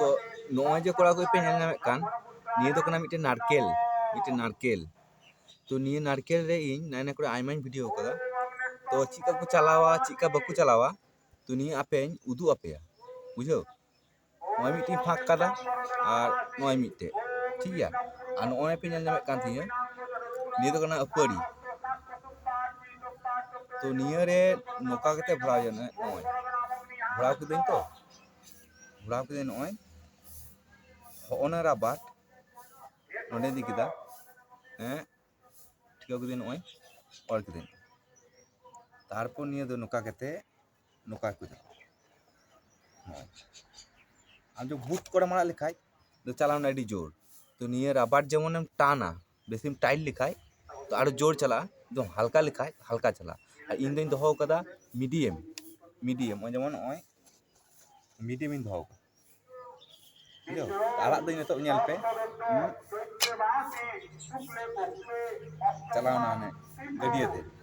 तो नॉय जो कोड़ा कोई पे नेल नामे कान निये तो कना मिटे नारकेल तो निये नारकेल रे इन नायना कोड़ा आयमाइन वीडियो कदा तो चिका को चलावा चिका बाकू चलावा तो निये आपेन उदु आपेया बुझो नॉय मिटे फाक कदा और नॉय मिटे ठीक गया और नॉय पे नेल नामे कान थिया निये तो कना अपाड़ी तो निये रे नोका कते भरा जने नॉय भरा कुदेन तो भरा कुदेन नॉय होना राबाट नोडे दी किदा ठीक कुदेन नॉय और कुदेन तारपो निये दो नोका कते नोका कुदेन आम जो बुट कोड़ा मारा लिखाई तो चलाना एडी जोर तो निये राबाट जेमन टाना बेसिम टाइट लिखाई तो आरो जोर चला जो हल्का लिखाई हल्का चला और इन दिन दोहो कदा मीडियम जेमन ओय मीडियम इन दोहो बुझो आला दो नितो नेल पे चलाना ने गडिये ते